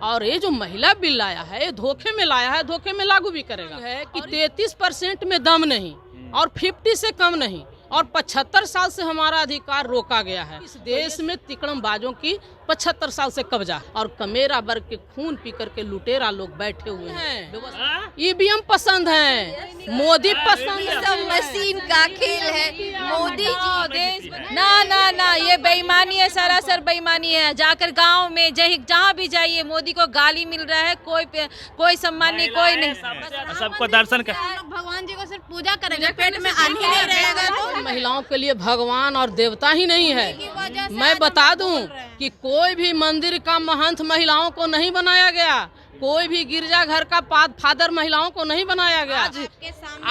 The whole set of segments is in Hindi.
और ये जो महिला बिल लाया है ये धोखे में लाया है, धोखे में लागू भी करेगा। है कि 33% में दम नहीं और 50 से कम नहीं और 75 साल से हमारा अधिकार रोका गया है। इस देश में तिकड़मबाजों की 75 साल से कब्जा है और कमेरा वर्ग के खून पी करके लुटेरा लोग बैठे हुए हैं। ईवीएम पसंद है, मोदी पसंद है, सब मशीन का खेल है। मोदी जी ना ये बेईमानी है, सरासर बेईमानी है। जाकर गांव में जहाँ भी जाइए मोदी को गाली मिल रहा है, कोई सम्मान नहीं, कोई नहीं। सबको दर्शन कर भगवान जी को सिर्फ पूजा करेंगे, पेट में अन्न नहीं रहेगा तो महिलाओं के लिए भगवान और देवता ही नहीं है। मैं बता दूं कि कोई भी मंदिर का महंत महिलाओं को नहीं बनाया गया, कोई भी गिरजा घर का फादर महिलाओं को नहीं बनाया गया।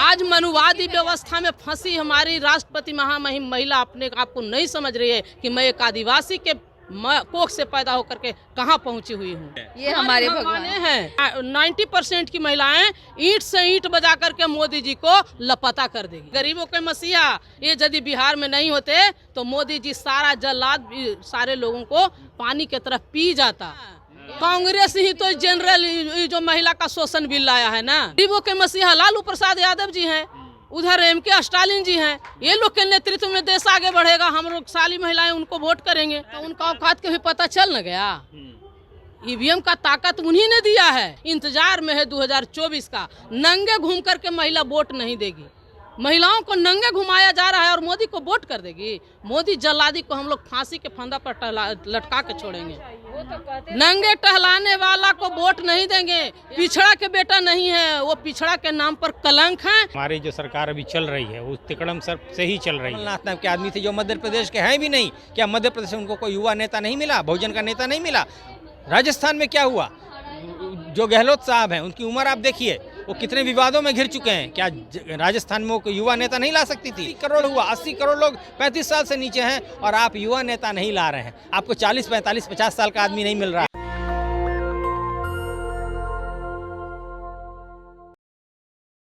आज मनुवादी व्यवस्था में फंसी हमारी राष्ट्रपति महामहिम महिला अपने आप को नहीं समझ रही है कि मैं एक आदिवासी के कोख से पैदा होकर के कहाँ पहुँची हुई हूँ। ये हमारे भगवान हैं। 90% की महिलाएं ईंट से ईंट बजा करके मोदी जी को लपता कर देगी। गरीबों के मसीहा ये यदि बिहार में नहीं होते तो मोदी जी सारा जल्लाद सारे लोगों को पानी की तरफ पी जाता। कांग्रेस ही तो जनरल जो महिला का शोषण बिल लाया है ना। गरीबों के मसीहा लालू प्रसाद यादव जी हैं, उधर M.K. स्टालिन जी हैं। ये लोग के नेतृत्व में देश आगे बढ़ेगा। हम लोग सारी महिलाएं उनको वोट करेंगे तो उनका औकात के भी पता चल न गया। ईवीएम का ताकत उन्हीं ने दिया है। इंतजार में है 2024 का। नंगे घूम करके महिला वोट नहीं देगी। महिलाओं को नंगे घुमाया जा रहा है और मोदी को वोट कर देगी। मोदी जल्लादी को हम लोग फांसी के फंदा पर लटका के छोड़ेंगे। नंगे टहलाने वाला को वोट नहीं देंगे। पिछड़ा के बेटा नहीं है, वो पिछड़ा के नाम पर कलंक है। हमारी जो सरकार अभी चल रही है वो तिकड़म सर से ही चल रही है। कमलनाथ नाम के आदमी थे जो मध्य प्रदेश के हैं भी नहीं। क्या मध्य प्रदेश में उनको कोई युवा नेता नहीं मिला, बहुजन का नेता नहीं मिला? राजस्थान में क्या हुआ? जो गहलोत साहब हैं उनकी उम्र आप देखिए, वो कितने विवादों में घिर चुके हैं। क्या राजस्थान में वो कोई युवा नेता नहीं ला सकती थी? 80 करोड़ हुआ, 80 करोड़ लोग 35 साल से नीचे हैं और आप युवा नेता नहीं ला रहे हैं। आपको 40, 45, 50 साल का आदमी नहीं मिल रहा।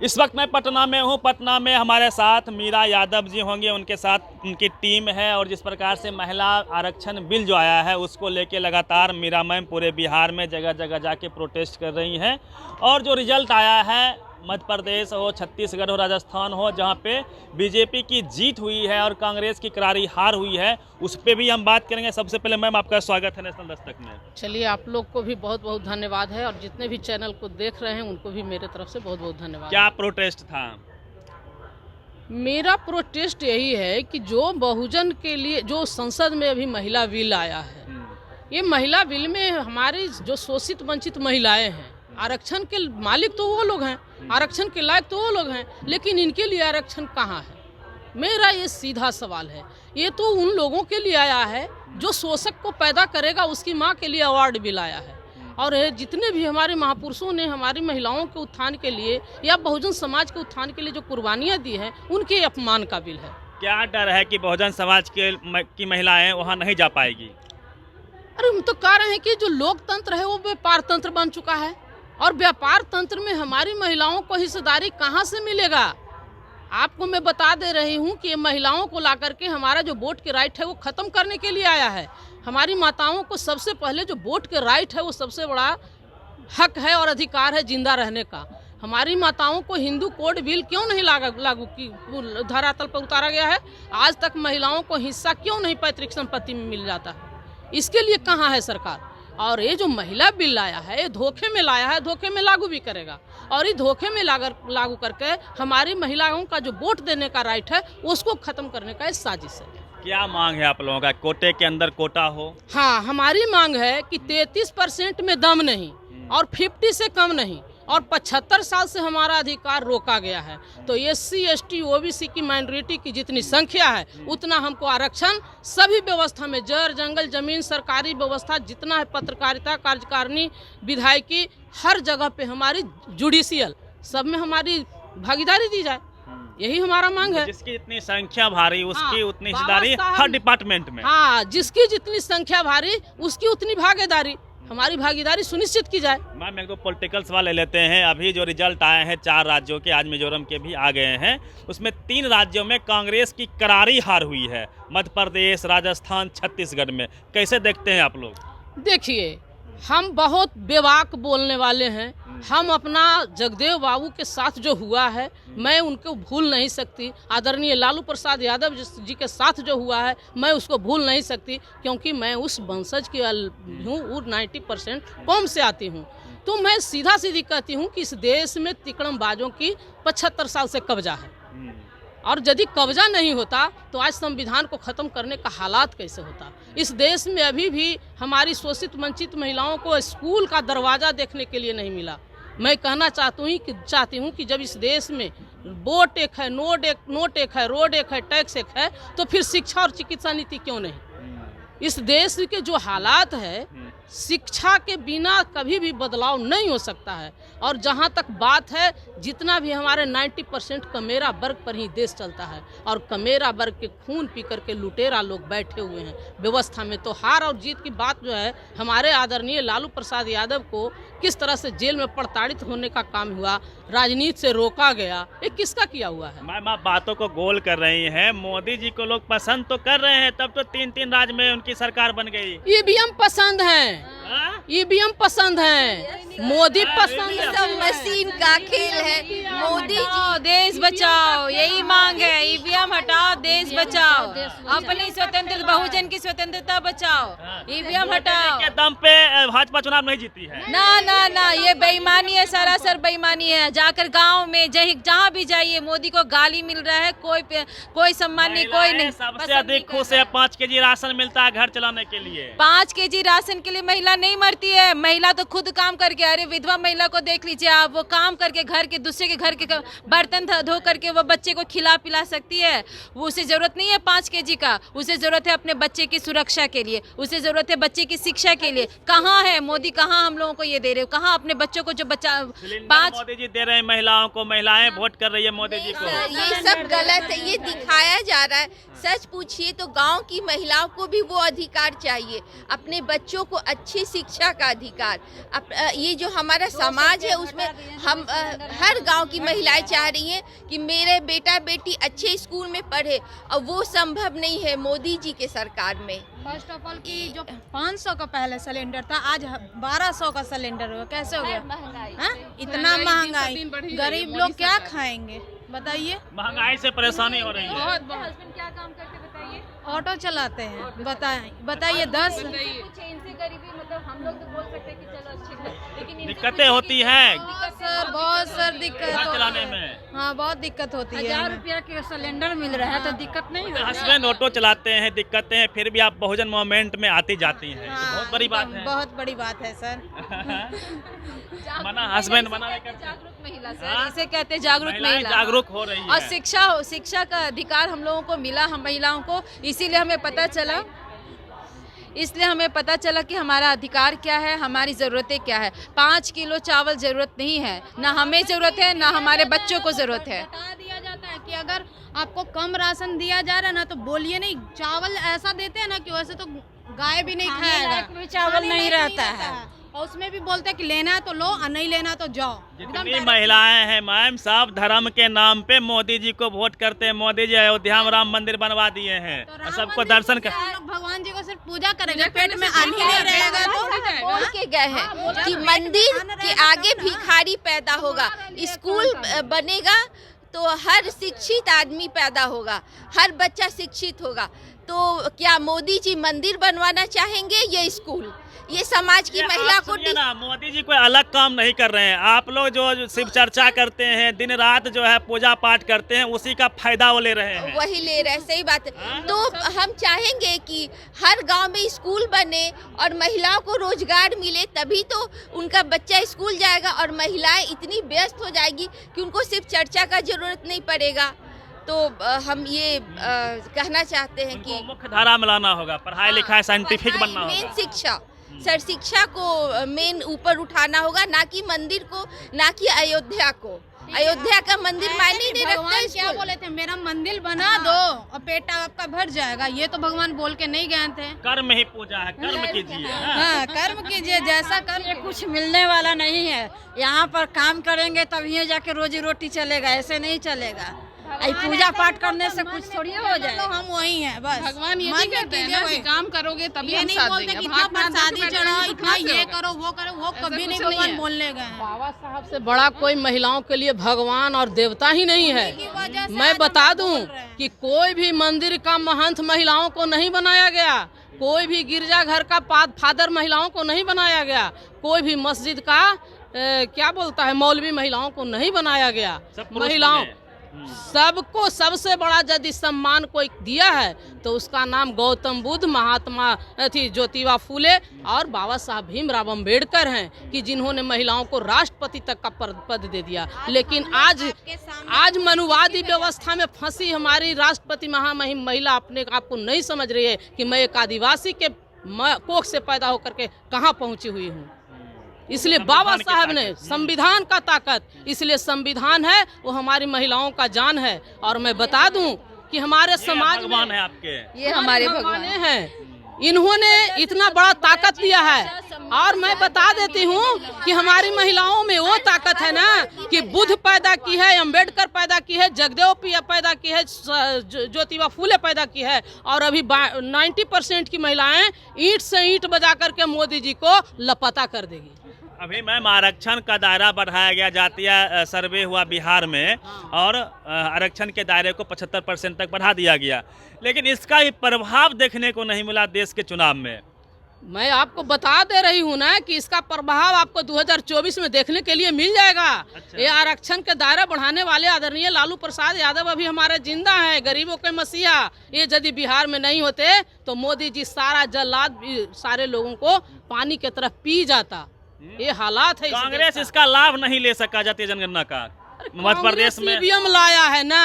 इस वक्त मैं पटना में हूँ। पटना में हमारे साथ मीरा यादव जी होंगे, उनके साथ उनकी टीम है। और जिस प्रकार से महिला आरक्षण बिल जो आया है उसको लेके लगातार मीरा मैम पूरे बिहार में जगह जगह जाके प्रोटेस्ट कर रही हैं। और जो रिजल्ट आया है मध्य प्रदेश हो, छत्तीसगढ़ हो, राजस्थान हो, जहाँ पे बीजेपी की जीत हुई है और कांग्रेस की करारी हार हुई है, उस पर भी हम बात करेंगे। सबसे पहले मैम आपका स्वागत है नेशनल दस्तक में। चलिए, आप लोग को भी बहुत बहुत धन्यवाद है और जितने भी चैनल को देख रहे हैं उनको भी मेरे तरफ से बहुत बहुत धन्यवाद। क्या प्रोटेस्ट था? मेरा प्रोटेस्ट यही है कि जो बहुजन के लिए जो संसद में अभी महिला बिल आया है, ये महिला बिल में हमारी जो शोषित वंचित महिलाएं हैं, आरक्षण के मालिक तो वो लोग हैं, आरक्षण के लायक तो वो लोग हैं, लेकिन इनके लिए आरक्षण कहाँ है? मेरा ये सीधा सवाल है। ये तो उन लोगों के लिए आया है जो शोषक को पैदा करेगा, उसकी माँ के लिए अवार्ड बिल आया है। और जितने भी हमारे महापुरुषों ने हमारी महिलाओं के उत्थान के लिए या बहुजन समाज के उत्थान के लिए जो कुर्बानियाँ दी हैं, उनके अपमान का बिल है। क्या डर है कि बहुजन समाज की महिलाएं वहाँ नहीं जा पाएगी? अरे हम तो कह रहे हैं कि जो लोकतंत्र है वो व्यापार तंत्र बन चुका है और व्यापार तंत्र में हमारी महिलाओं को हिस्सेदारी कहाँ से मिलेगा? आपको मैं बता दे रही हूँ कि ये महिलाओं को लाकर के हमारा जो वोट के राइट है वो खत्म करने के लिए आया है। हमारी माताओं को सबसे पहले जो वोट के राइट है वो सबसे बड़ा हक है और अधिकार है जिंदा रहने का। हमारी माताओं को हिंदू कोड बिल क्यों नहीं लागू की धरातल पर उतारा गया है? आज तक महिलाओं को हिस्सा क्यों नहीं पैतृक संपत्ति में मिल जाता है? इसके लिए कहाँ है सरकार? और ये जो महिला बिल लाया है ये धोखे में लाया है, धोखे में लागू भी करेगा। और ये धोखे में लागू करके हमारी महिलाओं का जो वोट देने का राइट है उसको खत्म करने का एक साजिश है। क्या मांग है आप लोगों का? कोटे के अंदर कोटा हो? हाँ, हमारी मांग है कि 33% में दम नहीं और 50 से कम नहीं और 75 साल से हमारा अधिकार रोका गया है। तो SC, ST, OBC की माइनॉरिटी की जितनी संख्या है उतना हमको आरक्षण सभी व्यवस्था में, जड़ जंगल जमीन, सरकारी व्यवस्था जितना है, पत्रकारिता, कार्यकारिणी, विधायकी, हर जगह पे हमारी जुडिशियल सब में हमारी भागीदारी दी जाए। यही हमारा मांग है। जिसकी इतनी संख्या भारी उसकी उतनी हिस्सेदारी हर डिपार्टमेंट में। हाँ, जिसकी जितनी संख्या भारी उसकी उतनी भागीदारी, हमारी भागीदारी सुनिश्चित की जाए। मैम एक दो पॉलिटिकल सवाल ले लेते हैं। अभी जो रिजल्ट आए हैं 4 राज्यों के, आज मिजोरम के भी आ गए हैं, उसमें 3 राज्यों में कांग्रेस की करारी हार हुई है, मध्य प्रदेश, राजस्थान, छत्तीसगढ़ में। कैसे देखते हैं आप लोग? देखिए, हम बहुत बेबाक बोलने वाले हैं। हम अपना जगदेव बाबू के साथ जो हुआ है मैं उनको भूल नहीं सकती। आदरणीय लालू प्रसाद यादव जी के साथ जो हुआ है मैं उसको भूल नहीं सकती, क्योंकि मैं उस वंशज की हूँ, वो 90% कौम से आती हूँ। तो मैं सीधा सीधी कहती हूँ कि इस देश में तिकड़मबाजों की 75 साल से कब्जा है, और यदि कब्जा नहीं होता तो आज संविधान को ख़त्म करने का हालात कैसे होता। इस देश में अभी भी हमारी शोषित वंचित महिलाओं को स्कूल का दरवाज़ा देखने के लिए नहीं मिला। मैं कहना चाहती हूँ कि जब इस देश में वोट एक है, नोट एक है, रोड एक है, टैक्स एक है, तो फिर शिक्षा और चिकित्सा नीति क्यों नहीं। इस देश के जो हालात है, शिक्षा के बिना कभी भी बदलाव नहीं हो सकता है। और जहाँ तक बात है, जितना भी हमारे 90% कमेरा वर्ग पर ही देश चलता है, और कमेरा वर्ग के खून पी करके लुटेरा लोग बैठे हुए हैं व्यवस्था में। तो हार और जीत की बात जो है, हमारे आदरणीय लालू प्रसाद यादव को किस तरह से जेल में प्रताड़ित होने का काम हुआ, राजनीति से रोका गया, ये किसका किया हुआ है। मैम आप बातों को गोल कर रही हैं। मोदी जी को लोग पसंद तो कर रहे हैं, तब तो 3 राज्य में उनकी सरकार बन गई। ईवीएम पसंद है, ईवीएम पसंद है, मोदी पसंद है। सब मशीन का खेल है। मोदी जी देश बचाओ, यही मांग है। ईवीएम हटाओ, देश बचाओ, अपनी स्वतंत्रता, बहुजन की स्वतंत्रता बचाओ, ईवीएम हटाओ। के दम पे भाजपा चुनाव नहीं जीती है। ना, ये बेईमानी है, सरासर बेईमानी है। जाकर गांव में जहाँ भी जाइए मोदी को गाली मिल रहा है, कोई सम्मान नहीं, कोई नहीं। सबसे अधिक खुश है, 5 केजी राशन मिलता है घर चलाने के लिए। 5 केजी राशन के लिए महिला नहीं मरती है। महिला तो खुद काम करके, अरे विधवा महिला को देख लीजिए आप, वो काम करके घर के दूसरे के घर के बर्तन धो करके वो बच्चे को खिला पिला सकती है। वो उसे जरूरत नहीं है 5 केजी का, उसे जरूरत है अपने बच्चे की सुरक्षा के लिए, उसे जरूरत है बच्चे की शिक्षा के लिए। कहाँ है मोदी, कहाँ हम लोगों को ये दे रहे हो, कहाँ अपने बच्चों को जो बच्चा 5 मोदी जी दे रहे हैं महिलाओं को, महिलाएं वोट कर रही है मोदी जी को। ये सब गलत है, ये दिखाया जा रहा है। सच पूछिए तो गांव की महिलाओं को भी वो अधिकार चाहिए, अपने बच्चों को अच्छी शिक्षा का अधिकार। ये जो हमारा समाज है उसमें हम हर गांव की महिलाएं चाह रही हैं कि मेरे बेटा बेटी अच्छे स्कूल में पढ़े, और वो संभव नहीं है मोदी जी के सरकार में। फर्स्ट ऑफ ऑल की जो 500 का पहले सिलेंडर था, आज 1200 का सिलेंडर हुआ, कैसे हो गया? इतना महंगाई, गरीब लोग क्या खाएंगे बताइए। महंगाई से परेशानी हो रही है। हस्बैंड क्या काम करते बताइए? ऑटो चलाते हैं, बताइए 10 इनसे गरीबी, मतलब हम लोग तो बोल सकते हैं कि चलो अच्छे हैं, लेकिन दिक्कतें होती हैं बहुत सर दिक्कत घर चलाने में। हाँ बहुत दिक्कत होती है। 1000 रुपया के सिलेंडर मिल रहा है तो दिक्कत नहीं है। हस्बैंड ऑटो चलाते हैं, दिक्कतें हैं, फिर भी आप बहुजन मूवमेंट में आती जाती हैं। हाँ, बहुत बड़ी बात है। बहुत बड़ी बात है सर। मना हस्बैंड मना नहीं करते। जागरूक महिला सर, इसे कहते हैं जागरूक महिलाएं महिला। जागरूक हो रही और है। शिक्षा का अधिकार हम लोगों को मिला, हम महिलाओं को, इसीलिए हमें पता चला, इसलिए हमें पता चला कि हमारा अधिकार क्या है, हमारी ज़रूरतें क्या है। 5 किलो चावल ज़रूरत नहीं है, ना हमें ज़रूरत है, ना हमारे बच्चों को ज़रूरत है। बता दिया जाता है कि अगर आपको कम राशन दिया जा रहा है ना तो बोलिए नहीं। चावल ऐसा देते हैं ना कि वैसे तो गाय भी नहीं खाएगा, चावल नहीं रहता है। और उसमें भी बोलते हैं कि लेना है तो लो और नहीं लेना तो जाओ। जितनी महिलाएं हैं मैम, सब धर्म के नाम पे मोदी जी को वोट करते हैं। मोदी जी अयोध्या में राम मंदिर बनवा दिए हैं, और सबको दर्शन कर। हम लोग भगवान जी को सिर्फ पूजा करेंगे, पेट में अन्न ही नहीं रहेगा तो बोल के गए हैं कि मंदिर के आगे भिखारी पैदा होगा, स्कूल बनेगा तो हर शिक्षित आदमी पैदा होगा, हर बच्चा शिक्षित होगा। तो क्या मोदी जी मंदिर बनवाना चाहेंगे या स्कूल? ये समाज की महिला को ना, मोदी जी कोई अलग काम नहीं कर रहे हैं। आप लोग जो शिव चर्चा करते हैं, दिन रात जो है पूजा पाठ करते हैं, उसी का फायदा वो ले रहे हैं। वही ले रहे हैं, सही बात है। तो हम चाहेंगे कि हर गांव में स्कूल बने और महिलाओं को रोजगार मिले, तभी तो उनका बच्चा स्कूल जाएगा और महिलाएं इतनी व्यस्त हो जाएगी कि उनको सिर्फ चर्चा का जरूरत नहीं पड़ेगा। तो हम ये कहना चाहते हैं कि मुख्य धारा में लाना होगा, पढ़ाई लिखाई साइंटिफिक बनना होगा। मेन शिक्षा, सर शिक्षा को मेन ऊपर उठाना होगा, ना कि मंदिर को, ना कि अयोध्या को। अयोध्या का मंदिर मायने नहीं रखता। भगवान क्या बोले थे, मेरा मंदिर बना दो और पेट आपका भर जाएगा। ये तो भगवान बोल के नहीं गए थे। कर्म ही पूजा है, कर्म कीजिए। हाँ, कर्म कीजिए, जैसा कर्म। कुछ मिलने वाला नहीं है। यहाँ पर काम करेंगे तभी जाके रोजी रोटी चलेगा, ऐसे नहीं चलेगा। पूजा पाठ करने से कुछ थोड़ी हो जाए। हम वही हैं बस। भगवान ये मन भी में कहते हैं कीजिए ना कि वही। काम करोगे तभी ये हम नहीं साथ बोलते देंगे। कि अब इतना हाथ में हाथ प्रसादी जोड़ के चढ़ाओ, तो इतना कहाँ से ये होगा? करो वो करो, वो ऐसा कभी कुछ नहीं नहीं भगवान है। बोलने गए हैं। बाबा साहब से बड़ा कोई महिलाओं के लिए भगवान और देवता ही नहीं है। की वजह से मैं आज बता हम दूं बोल रहे हैं। कि कोई भी मंदिर का महंत महिलाओं को नहीं बनाया गया, कोई भी गिरजाघर का फादर महिलाओं को नहीं बनाया गया, कोई भी मस्जिद का क्या बोलता है मौलवी महिलाओं को नहीं बनाया गया। सब पुरुष महिलाओं बने। सबको सबसे बड़ा यदि सम्मान कोई दिया है तो उसका नाम गौतम बुद्ध, महात्मा ज्योतिबा फूले और बाबा साहब भीमराव अम्बेडकर हैं कि जिन्होंने महिलाओं को राष्ट्रपति तक का पद दे दिया। लेकिन आज मनुवादी व्यवस्था में फंसी हमारी राष्ट्रपति महामहिम महिला अपने आप को नहीं समझ रही है कि मैं एक आदिवासी के कोख से पैदा होकर के कहाँ पहुंची हुई हूँ। इसलिए बाबा साहब ने संविधान का ताकत, इसलिए संविधान है वो हमारी महिलाओं का जान है। और मैं बता दूं कि हमारे समाज भगवान में है आपके। ये हमारे भगवान हैं, इन्होंने इतना बड़ा ताकत दिया है। और मैं बता देती हूँ कि हमारी महिलाओं में वो ताकत है ना कि बुद्ध पैदा की है, अम्बेडकर पैदा की है, जगदेव पैदा की है, ज्योतिबा फूले पैदा की है। और अभी 90% की महिलाएं ईंट से ईंट बजा करके मोदी जी को लापता कर देगी। अभी मैम आरक्षण का दायरा बढ़ाया गया, जातीय सर्वे हुआ बिहार में और आरक्षण के दायरे को 75% तक बढ़ा दिया गया, लेकिन इसका ही प्रभाव देखने को नहीं मिला देश के चुनाव में। मैं आपको बता दे रही हूँ ना कि इसका प्रभाव आपको 2024 में देखने के लिए मिल जाएगा। अच्छा। ये आरक्षण के दायरा बढ़ाने वाले आदरणीय लालू प्रसाद यादव अभी हमारे जिंदा हैं, गरीबों के मसीहा। ये यदि बिहार में नहीं होते तो मोदी जी सारा जल्लाद सारे लोगों को पानी की तरफ पी जाता। ये हालात है। कांग्रेस इसका लाभ नहीं ले सका जातीय जनगणना का। मध्य प्रदेश में ईवीएम लाया है ना,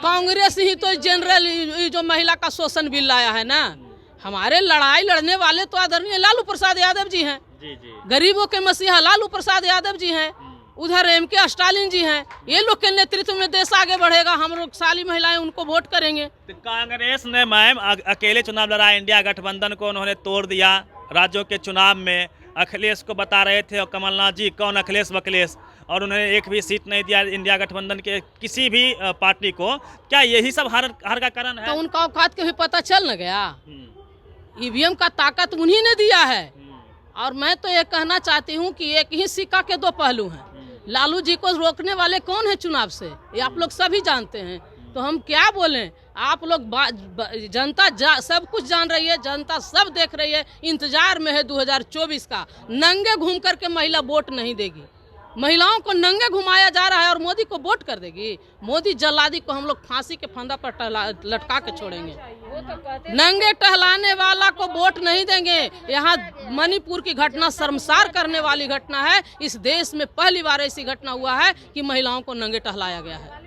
कांग्रेस ही तो जनरल जो महिला का शोषण बिल लाया है ना। हमारे लड़ाई लड़ने वाले तो आदरणीय लालू प्रसाद यादव जी हैं, जी जी। गरीबों के मसीहा लालू प्रसाद यादव जी हैं, उधर M.K. स्टालिन जी हैं। ये लोग के नेतृत्व में देश आगे बढ़ेगा, हम लोग सारी महिलाएं उनको वोट करेंगे। तो कांग्रेस ने मैम अकेले चुनाव लड़ा, इंडिया गठबंधन को उन्होंने तोड़ दिया। राज्यों के चुनाव में अखिलेश को बता रहे थे और कमलनाथ जी कौन अखिलेश वखिलेश, और उन्होंने एक भी सीट नहीं दिया इंडिया गठबंधन के किसी भी पार्टी को। क्या यही सब हार का कारण है? तो उनका औकात के भी पता चल न गया। ईवीएम का ताकत उन्हीं ने दिया है। और मैं तो ये कहना चाहती हूँ कि एक ही सिक्का के दो पहलू हैं। लालू जी को रोकने वाले कौन है चुनाव से, ये आप लोग सभी जानते हैं। तो हम क्या बोलें, आप लोग जनता सब कुछ जान रही है, जनता सब देख रही है, इंतजार में है 2024 का। नंगे घूम करके महिला वोट नहीं देगी, महिलाओं को नंगे घुमाया जा रहा है और मोदी को वोट कर देगी। मोदी जल्लादी को हम लोग फांसी के फंदा पर लटका के छोड़ेंगे। नंगे टहलाने वाला को वोट नहीं देंगे। यहाँ मणिपुर की घटना शर्मसार करने वाली घटना है। इस देश में पहली बार ऐसी घटना हुआ है कि महिलाओं को नंगे टहलाया गया है।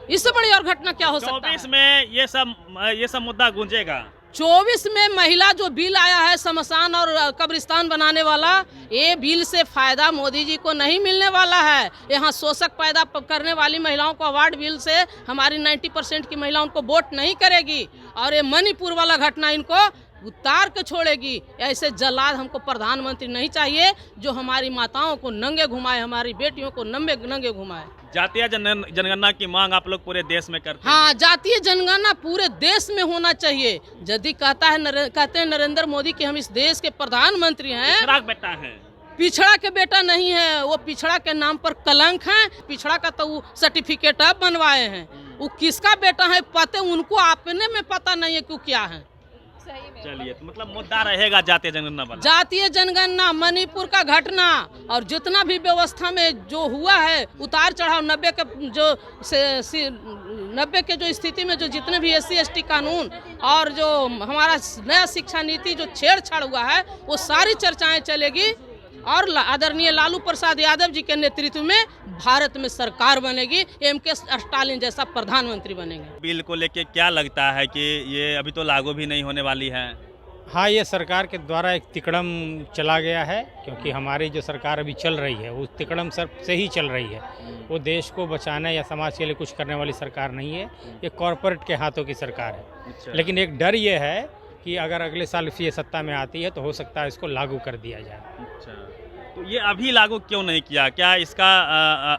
इससे बड़ी और घटना क्या हो सकता है? 24 में ये सब मुद्दा गूंजेगा। 24 में महिला जो बिल आया है शमशान और कब्रिस्तान बनाने वाला, ये बिल से फायदा मोदी जी को नहीं मिलने वाला है। यहाँ शोषक पैदा करने वाली महिलाओं को अवार्ड बिल से हमारी 90% की महिला उनको वोट नहीं करेगी। और ये मणिपुर वाला घटना इनको उतार के छोड़ेगी। ऐसे जल्लाद हमको प्रधानमंत्री नहीं चाहिए जो हमारी माताओं को नंगे घुमाए, हमारी बेटियों को नंगे घुमाए। जातीय जनगणना की मांग आप लोग पूरे देश में करते हैं? हाँ, जातीय जनगणना पूरे देश में होना चाहिए। यदि कहते हैं नरेंद्र मोदी कि हम इस देश के प्रधानमंत्री हैं, पिछड़ा बेटा है, पिछड़ा के बेटा नहीं है। वो पिछड़ा के नाम पर कलंक है। पिछड़ा का तो वो सर्टिफिकेट अब बनवाए हैं। वो किसका बेटा है पता उनको अपने में पता नहीं है क्यों क्या है। चलिए, तो मतलब मुद्दा रहेगा जातीय जनगणना वाला। जातीय जनगणना, मणिपुर का घटना और जितना भी व्यवस्था में जो हुआ है उतार चढ़ाव, 90 के जो स्थिति में जो जितने भी SC ST कानून और जो हमारा नया शिक्षा नीति जो छेड़छाड़ हुआ है, वो सारी चर्चाएं चलेगी। और आदरणीय लालू प्रसाद यादव जी के नेतृत्व में भारत में सरकार बनेगी, M.K. स्टालिन जैसा प्रधानमंत्री बनेंगे। बिल को लेके क्या लगता है कि ये अभी तो लागू भी नहीं होने वाली है? हाँ, ये सरकार के द्वारा एक तिकड़म चला गया है, क्योंकि हमारी जो सरकार अभी चल रही है वो तिकड़म से ही चल रही है। वो देश को बचाने या समाज के लिए कुछ करने वाली सरकार नहीं है, ये कॉरपोरेट के हाथों की सरकार है। लेकिन एक डर ये है कि अगर अगले साल ये सत्ता में आती है तो हो सकता है इसको लागू कर दिया जाए। अच्छा, तो ये अभी लागू क्यों नहीं किया? क्या इसका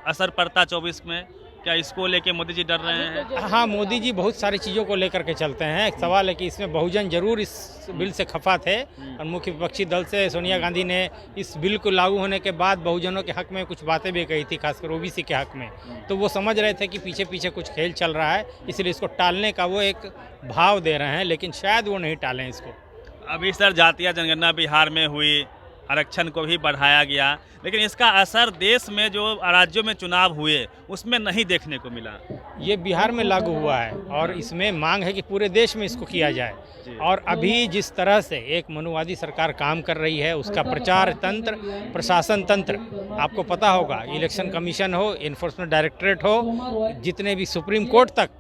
असर पड़ता 24 में? क्या इसको लेके मोदी जी डर रहे हैं? हाँ, मोदी जी बहुत सारी चीज़ों को लेकर के चलते हैं। एक सवाल है कि इसमें बहुजन जरूर इस बिल से खफा थे और मुख्य विपक्षी दल से सोनिया गांधी ने इस बिल को लागू होने के बाद बहुजनों के हक में कुछ बातें भी कही थी, खासकर ओबीसी के हक में। तो वो समझ रहे थे कि पीछे पीछे कुछ खेल चल रहा है, इसलिए इसको टालने का वो एक भाव दे रहे हैं, लेकिन शायद वो नहीं टालें इसको। अभी सर जातीय जनगणना बिहार में हुई, आरक्षण को भी बढ़ाया गया, लेकिन इसका असर देश में जो राज्यों में चुनाव हुए उसमें नहीं देखने को मिला। ये बिहार में लागू हुआ है और इसमें मांग है कि पूरे देश में इसको किया जाए। और अभी जिस तरह से एक मनुवादी सरकार काम कर रही है, उसका प्रचार तंत्र, प्रशासन तंत्र, आपको पता होगा, इलेक्शन कमीशन हो, इन्फोर्समेंट डायरेक्टरेट हो, जितने भी सुप्रीम कोर्ट तक,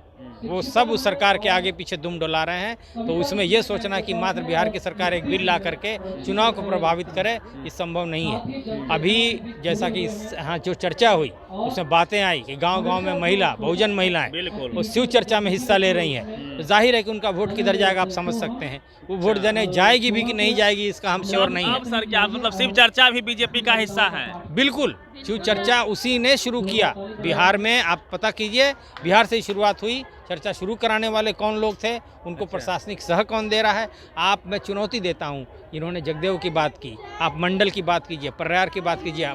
वो सब उस सरकार के आगे पीछे दुम डोला रहे हैं। तो उसमें ये सोचना कि मात्र बिहार की सरकार एक बिल ला करके चुनाव को प्रभावित करे, ये संभव नहीं है। अभी जैसा कि यहाँ जो चर्चा हुई उसमें बातें आई कि गांव-गांव में महिला, बहुजन महिलाएं वो शिव चर्चा में हिस्सा ले रही हैं, तो जाहिर है कि उनका वोट किधर जाएगा आप समझ सकते हैं। वो वोट देने जाएगी भी कि नहीं जाएगी इसका हम श्योर नहीं है। सर क्या मतलब शिव चर्चा भी बीजेपी का हिस्सा है? बिल्कुल, शिव चर्चा उसी ने शुरू किया बिहार में। आप पता कीजिए, बिहार से ही शुरुआत हुई। चर्चा शुरू कराने वाले कौन लोग थे, उनको प्रशासनिक सह कौन दे रहा है। मैं चुनौती देता हूं, इन्होंने जगदेव की बात की, आप मंडल की बात कीजिए, पर्यार की बात कीजिए,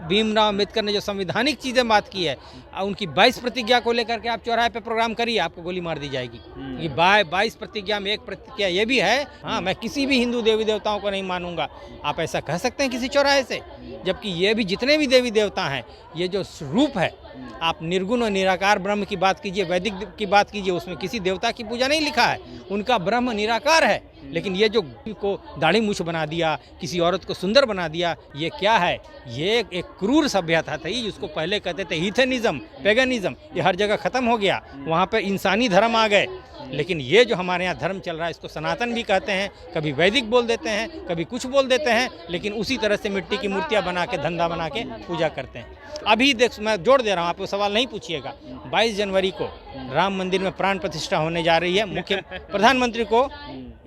भीमराव अम्बेडकर ने जो संवैधानिक चीज़ें बात की है, उनकी 22 प्रतिज्ञा को लेकर के आप चौराहे पे प्रोग्राम करिए, आपको गोली मार दी जाएगी। ये 22 प्रतिज्ञा में एक प्रतिज्ञा ये भी है, हाँ, मैं किसी भी हिंदू देवी देवताओं को नहीं मानूंगा। आप ऐसा कह सकते हैं किसी चौराहे से? जबकि ये भी जितने भी देवी देवता हैं, ये जो रूप है, आप निर्गुण और निराकार ब्रह्म की बात कीजिए, वैदिक की बात कीजिए, उसमें किसी देवता की पूजा नहीं लिखा है, उनका ब्रह्म निराकार है। लेकिन ये जो को दाढ़ी मूछ बना दिया, किसी औरत को सुंदर बना दिया, ये क्या है? ये एक क्रूर सभ्यता थी, जिसको पहले कहते थे हीथेनिज्म, पैगनिज्म। ये हर जगह खत्म हो गया, वहाँ पे इंसानी धर्म आ गए। लेकिन ये जो हमारे यहाँ धर्म चल रहा है, इसको सनातन भी कहते हैं, कभी वैदिक बोल देते हैं, कभी कुछ बोल देते हैं, लेकिन उसी तरह से मिट्टी की मूर्तियाँ बना के, धंधा बना के पूजा करते हैं। अभी देख, मैं जोड़ दे रहा हूँ, आपको सवाल नहीं पूछिएगा, 22 जनवरी को राम मंदिर में प्राण प्रतिष्ठा होने जा रही है। मुख्य प्रधानमंत्री को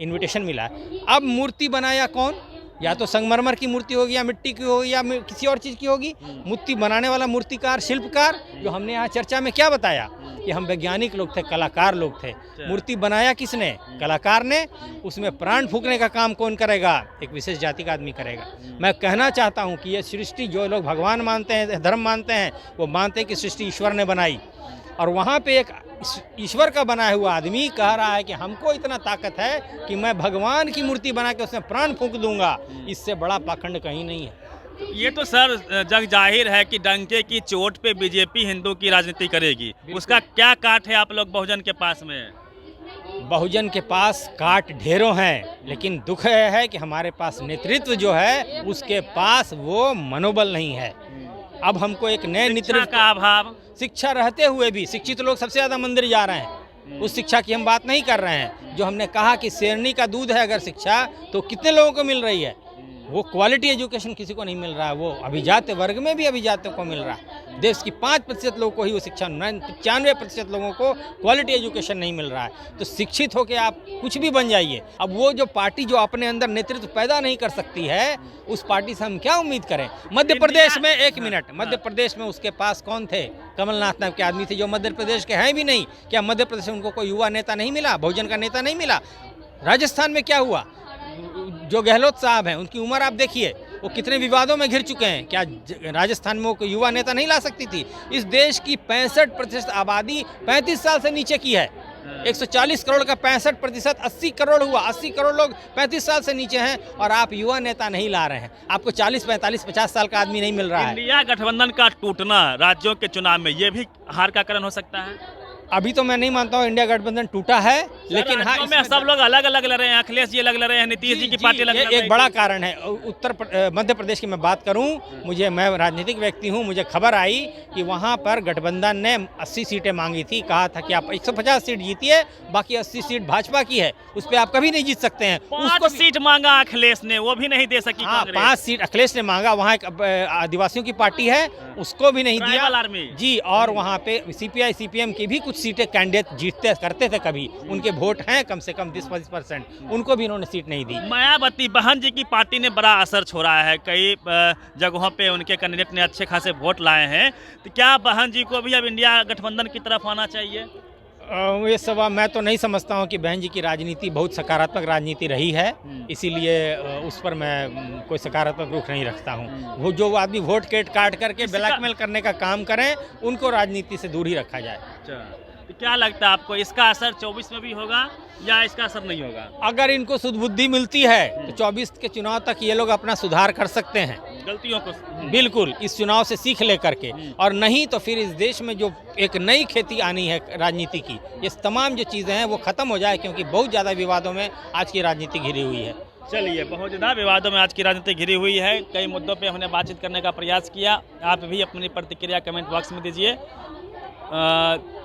इन्विटेशन मिला है। अब मूर्ति बनाया कौन? या तो संगमरमर की मूर्ति होगी, या मिट्टी की होगी, या किसी और चीज़ की होगी। मूर्ति बनाने वाला मूर्तिकार, शिल्पकार, जो हमने यहाँ चर्चा में क्या बताया कि हम वैज्ञानिक लोग थे, कलाकार लोग थे। मूर्ति बनाया किसने? कलाकार ने। उसमें प्राण फूकने का काम कौन करेगा? एक विशेष जाति का आदमी करेगा। मैं कहना चाहता हूँ कि ये सृष्टि, जो लोग भगवान मानते हैं, धर्म मानते हैं, वो मानते हैं कि सृष्टि ईश्वर ने बनाई, और वहाँ पे एक ईश्वर का बनाया हुआ आदमी कह रहा है कि हमको इतना ताकत है कि मैं भगवान की मूर्ति बना के उसमें प्राण फूंक दूंगा। इससे बड़ा पाखंड कहीं नहीं है। ये तो सर जग जाहिर है कि डंके की चोट पे बीजेपी हिंदू की राजनीति करेगी। उसका क्या काट है आप लोग बहुजन के पास में? बहुजन के पास काट ढेरों हैं, लेकिन दुख है कि हमारे पास नेतृत्व जो है, उसके पास वो मनोबल नहीं है। अब हमको एक नए नेतृत्व का अभाव, शिक्षा रहते हुए भी, शिक्षित लोग सबसे ज़्यादा मंदिर जा रहे हैं, उस शिक्षा की हम बात नहीं कर रहे हैं। जो हमने कहा कि शेरनी का दूध है अगर शिक्षा, तो कितने लोगों को मिल रही है? वो क्वालिटी एजुकेशन किसी को नहीं मिल रहा है। वो अभिजात वर्ग में भी अभिजात को मिल रहा है। देश की 5% लोगों को ही वो शिक्षा, 95% लोगों को क्वालिटी एजुकेशन नहीं मिल रहा है। तो शिक्षित होकर आप कुछ भी बन जाइए। अब वो जो पार्टी जो अपने अंदर नेतृत्व पैदा नहीं कर सकती है, उस पार्टी से हम क्या उम्मीद करें? मध्य प्रदेश में, एक मिनट, मध्य प्रदेश में उसके पास कौन थे? कमलनाथ नाम के आदमी थे, जो मध्य प्रदेश के हैं भी नहीं। क्या मध्य प्रदेश में उनको कोई युवा नेता नहीं मिला, बहुजन का नेता नहीं मिला? राजस्थान में क्या हुआ? जो गहलोत साहब हैं, उनकी उम्र आप देखिए, वो कितने विवादों में घिर चुके हैं। क्या राजस्थान में वो कोई युवा नेता नहीं ला सकती थी? इस देश की 65% आबादी 35 साल से नीचे की है। 140 करोड़ का 65%, 80 करोड़ हुआ। 80 करोड़ लोग 35 साल से नीचे हैं, और आप युवा नेता नहीं ला रहे हैं। आपको 40, 45, 50 साल का आदमी नहीं मिल रहा है। इंडिया गठबंधन का टूटना राज्यों के चुनाव में, ये भी हार का कारण हो सकता है? अभी तो मैं नहीं मानता हूँ इंडिया गठबंधन टूटा है, लेकिन हाँ, में सब लोग अलग अलग लड़ रहे हैं। अखिलेश जी अलग लड़ रहे हैं, नीतीश जी की पार्टी अलग लड़ रही है। एक बड़ा कारण है। मध्य प्रदेश की मैं बात करूं, मैं राजनीतिक व्यक्ति हूं, मुझे खबर आई कि वहां पर गठबंधन ने 80 सीटें मांगी थी। कहा था कि आप 150 सीट जीतिए, बाकी 80 सीट भाजपा की है, उस पर आप कभी नहीं जीत सकते हैं। 5 सीट मांगा अखिलेश ने, वो भी नहीं दे सकी। हाँ, 5 सीट अखिलेश ने मांगा। वहाँ एक आदिवासियों की पार्टी है, उसको भी नहीं दिया जी। और वहाँ पे CPI CPM की भी कुछ कुछ सीटें कैंडिडेट जीतते करते थे कभी, उनके वोट हैं कम से कम 20-25%, उनको भी इन्होंने सीट नहीं दी। मायावती बहन जी की पार्टी ने बड़ा असर छोड़ा है, कई जगहों पे उनके कैंडिडेट ने अच्छे खासे वोट लाए हैं, तो क्या बहन जी को भी अब इंडिया गठबंधन की तरफ आना चाहिए? ये सवाल मैं तो नहीं समझता हूँ कि बहन जी की राजनीति बहुत सकारात्मक राजनीति रही है, इसीलिए उस पर मैं कोई सकारात्मक रुख नहीं रखता हूँ। वो जो आदमी वोट काट करके ब्लैकमेल करने का काम करें, उनको राजनीति से दूर ही रखा जाए। तो क्या लगता है आपको, इसका असर 24 में भी होगा या इसका असर नहीं होगा? अगर इनको सुदबुद्धि मिलती है तो 24 के चुनाव तक ये लोग अपना सुधार कर सकते हैं, गलतियों को बिल्कुल इस चुनाव से सीख ले करके, और नहीं तो फिर इस देश में जो एक नई खेती आनी है राजनीति की, ये तमाम जो चीज़ें हैं वो खत्म हो जाए, क्योंकि बहुत ज़्यादा विवादों में आज की राजनीति घिरी हुई है। चलिए, बहुत ज़्यादा विवादों में आज की राजनीति घिरी हुई है। कई मुद्दों पे हमने बातचीत करने का प्रयास किया, आप भी अपनी प्रतिक्रिया कमेंट बॉक्स में दीजिए।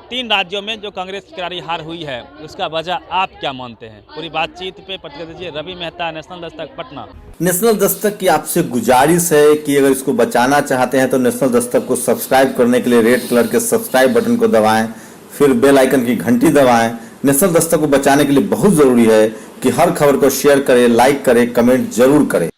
3 राज्यों में जो कांग्रेस की करारी हार हुई है, उसका वजह आप क्या मानते हैं? पूरी बातचीत पे प्रतिक्रिया दीजिए। रवि मेहता, नेशनल दस्तक, पटना। नेशनल दस्तक की आपसे गुजारिश है कि अगर इसको बचाना चाहते हैं तो नेशनल दस्तक को सब्सक्राइब करने के लिए रेड कलर के सब्सक्राइब बटन को दबाएं, फिर बेल आइकन की घंटी दबाएं। नेशनल दस्तक को बचाने के लिए बहुत जरूरी है कि हर खबर को शेयर करें, लाइक करें, कमेंट जरूर करें।